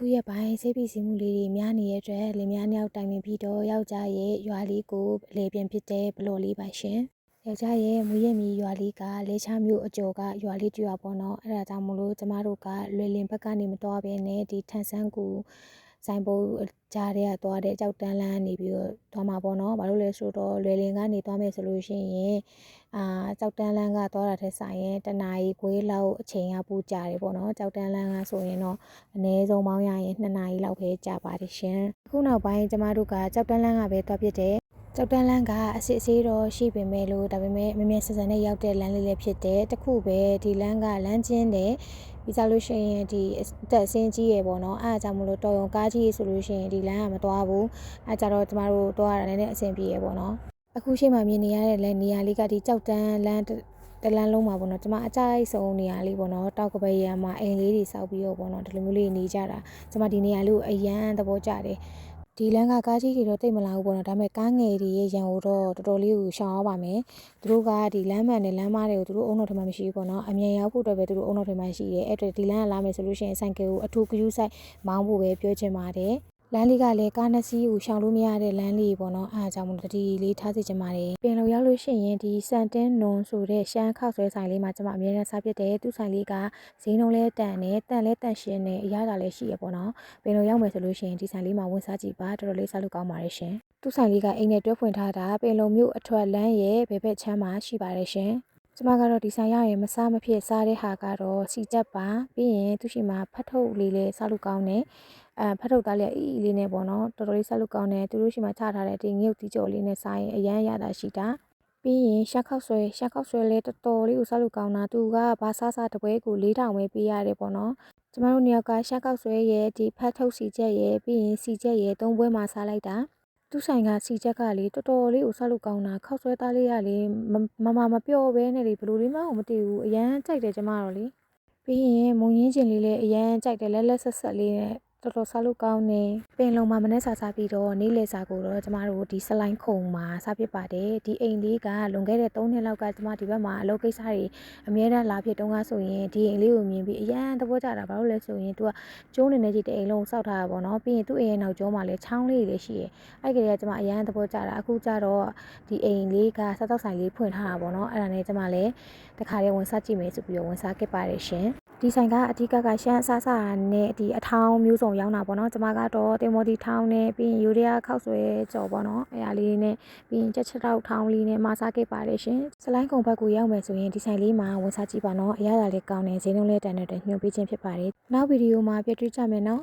အခုရက်ပိုင်းဆေးပစ္စည်းမှုလေးတွေများနေတဲ့အတွက်လင်မယားနှစ်ယောက်တိုင်ပင်ပြီးတော့ယောက်ျားရဲ့ရွာလေးကိုအလေပြန်ဖြစ်တဲ့ဘလော်လေးပါရှင်။ယောက်ျားရဲ့မူရင်းမီရွာလေးကလေချားမျိုးအကျော်ကရွာလေးတူပါပေါ့နော်။အဲ့ဒါကြောင့်မလို့ကျမတို့ကလွယ်လင်ဘက်ကနေမတော်ဘဲနဲ့ဒီထန်ဆန်းကူဆိုင်ပုံကြားတဲ့သွားတဲ့ကြောက်တန်းလန်းနေပြီးတော့သွားမှာပေါ့နော်။ဘာလို့လဲဆိုတော့လွယ်လင်ကနေသွားမယ်ဆိုလို့ရှိရင်ကြောက်တန်းလန်းကသွားတာထက်ဆိုင်ရင်တနာရီခွဲလောက်အချိန်ကပိုကြာတယ်ပေါ့နော်။ကြောက်တန်းလန်းကဆိုရင်တော့အနည်းဆုံးပေါင်းရရင်2နာရီလောက်ပဲကြာပါတယ်ရှင်။အခုနောက်ပိုင်းကျမတို့ကကြောက်တန်းလန်းကပဲသွားဖြစ်တယ်။ကြောက်တန်းလန်းကအစစ်အဆေးတော့ရှိပေမဲ့လို့ဒါပေမဲ့မမြဲဆန်ဆန်နဲ့ရောက်တဲ့လမ်းလေးလည်းဖြစ်တယ်တခုပဲဒီလမ်းကလမ်းချင်းတဲ့ပြီးကြလို့ရှိရင်ဒီတက်ဆင်းကြီးရယ်ပေါ့နော်အားကြောင့်မလို့တော်ရုံကားကြီးဆိုလို့ရှိရင်ဒီလမ်းကမသွားဘူးအားကြတော့ကျမတို့သွားရတာလည်းအဆင်ပြေရယ်ပေါ့နော်အခုရှိမှမြင်နေရတဲ့လဲနေရာလေးကဒီကြောက်တန်းလမ်းတလန်းလုံးမှာပေါ့နော်ကျမအကြိုက်ဆုံးနေရာလေးပေါ့နော်တောက်ကပရံမှာအိမ်လေးတွေစောက်ပြီးတော့ပေါ့နော်ဒီလိုမျိုးလေးနေကြတာကျမဒီနေရာလေးကိုအရန်သဘောကျတယ်ဒီလမ်းကကားကြီးတွေတော့တိတ်မလာဘူးပေါ့နော်ဒါပေမဲ့ကားငယ်တွေရဲ့ရန်ကိုတော့တော်တော်လေးကိုရှောင်ရပါမယ်သူတို့ကဒီလမ်းမှန်နဲ့လမ်းမားတွေကိုသူတို့အုံတော်ထဲမှာမရှိဘူးပေါ့နော်အမြန်ရောက်ဖို့အတွက်ပဲသူတို့အုံတော်ထဲမှာရှိတယ်အဲ့အတွက်ဒီလမ်းကလာမယ်ဆိုလို့ရှိရင်ဆိုင်ကယ်ကိုအထူးဂရုစိုက်မောင်းဖို့ပဲပြောချင်ပါတယ်လမ်းလေးကလည်းကားနှစ်စီးကိုရှောင်လို့မရတဲ့လမ်းလေးပေါ့နော်အားကြောင့်မလို့တတိလေးထားစီချင်ပါတယ်ပင်လုံရောက်လို့ရှိရင်ဒီစန်တင်းနွန်ဆိုတဲ့ရှမ်းခောက်ဆွဲဆိုင်လေးမှာကျွန်မအများနဲ့စားဖြစ်တယ်သူ့ဆိုင်လေးကဈေးနှုန်းလဲတန်တယ်တန်လဲတန်ရှင်းတယ်အရသာလည်းရှိရပေါ့နော်ပင်လုံရောက်မယ်ဆိုလို့ရှိရင်ဒီဆိုင်လေးမှာဝင်စားကြည့်ပါတော်တော်လေးစားလို့ကောင်းပါတယ်ရှင်သူ့ဆိုင်လေးကအိမ်နဲ့တွဲဖွင့်ထားတာပင်လုံမြို့အထွက်လမ်းရဲ့ဘယ်ဘက်ချမ်းမှာရှိပါတယ်ရှင်ကျမကတော့ဒီဆိုင်ရရင်မစားမဖြစ်စားတဲ့ဟာကတော့စီချက်ပါပြီးရင်သူရှိမှာဖတ်ထုတ်လေးလဲစားလို့ကောင်းတယ်ဖတ်ထုတ်သားလေးအီအီလေးနဲ့ပေါ့နော်တော်တော်လေးစားလို့ကောင်းတယ်သူတို့ရှိမှာချထားတဲ့ဒီငုတ်တီးကြော်လေးနဲ့စားရင်အရန်ရတာရှိတာပြီးရင်ရှာခောက်ဆွဲလဲတော်တော်လေးကိုစားလို့ကောင်းတာသူကဘာစားစားတပွဲကို4000ပဲပေးရတယ်ပေါ့နော်ကျမတို့နှစ်ယောက်ကရှာခောက်ဆွဲရဲ့ဒီဖတ်ထုတ်စီချက်ရဲ့ပြီးရင်စီချက်ရဲ့3ပွဲမှာစားလိုက်တာသူဆိုင်ကစီချက်ကလေတော်တော်လေးကိုစားလို့ကောင်းတာခောက်ဆွဲသားလေးကလေမပျော်ပဲနဲ့လေဘယ်လိုလေးမှမသိဘူးအရန်ကြိုက်တယ်ကျမတော့လေပြီးရင်မုံရင်းကျင်လေးလည်းအရန်ကြိုက်တယ်လက်ဆက်ဆက်လေးနဲ့တော်တော်စားလို့ကောင်းတယ်ပင်လုံမှာမနေ့စားပြီးတော့နေ့လယ်စာကိုတော့ကျမတို့ဒီဆလိုင်းခုံမှာစားဖြစ်ပါတယ်ဒီအိမ်လေးကလွန်ခဲ့တဲ့3နှစ်လောက်ကကျမဒီဘက်မှာအလုပ်ကိစ္စတွေအများအားလာဖြစ်တုန်းကဆိုရင်ဒီအိမ်လေးကိုမြင်ပြီးအရန်သဘောကျတာဘာလို့လဲဆိုရင်သူကကျိုးနေနေကြီးတဲ့အိမ်လုံးစောက်ထားတာပေါ့နော်ပြီးရင်သူ့အိမ်ရဲ့နောက်ကျောမှာလည်းချောင်းလေးတွေရှိတယ်အဲ့ကလေးကကျမအရန်သဘောကျတာအခုကျတော့ဒီအိမ်လေးကစားတော့ဆိုင်လေးဖွင့်ထားတာပေါ့နော်အဲ့ဒါနဲ့ကျမလည်းတခါတည်းဝင်စားကြည့်မယ်ဆိုပြီးတော့ဝင်စားခဲ့ပါတယ်ရှင်ဒီဆိုင်ကအဓိကရှမ်းအစားစားနဲ့ဒီအထောင်းမျိုးစုံရောင်းတာပေါ့နော်ကျမကတော့တင်မော်ဒီထောင်းနဲ့ပြီးရင်ယူရီးယားခောက်ဆွဲကြော်ပေါ့နော်အဲအားလေးနဲ့ပြီးရင်ချက်တောက်ထောင်းလေးနဲ့မစားခဲ့ပါတယ်ရှင်စလိုင်းကုံဘက်ကိုရောက်မယ်ဆိုရင်ဒီဆိုင်လေးမှာဝင်စားကြည့်ပါနော်အရသာလေးကောင်းတယ်ဈေးနှုန်းလေးတန်တဲ့အတွက်ညွှန်ပေးခြင်းဖြစ်ပါတယ်နောက်ဗီဒီယိုမှာပြည့်တွေ့ကြမယ်နော်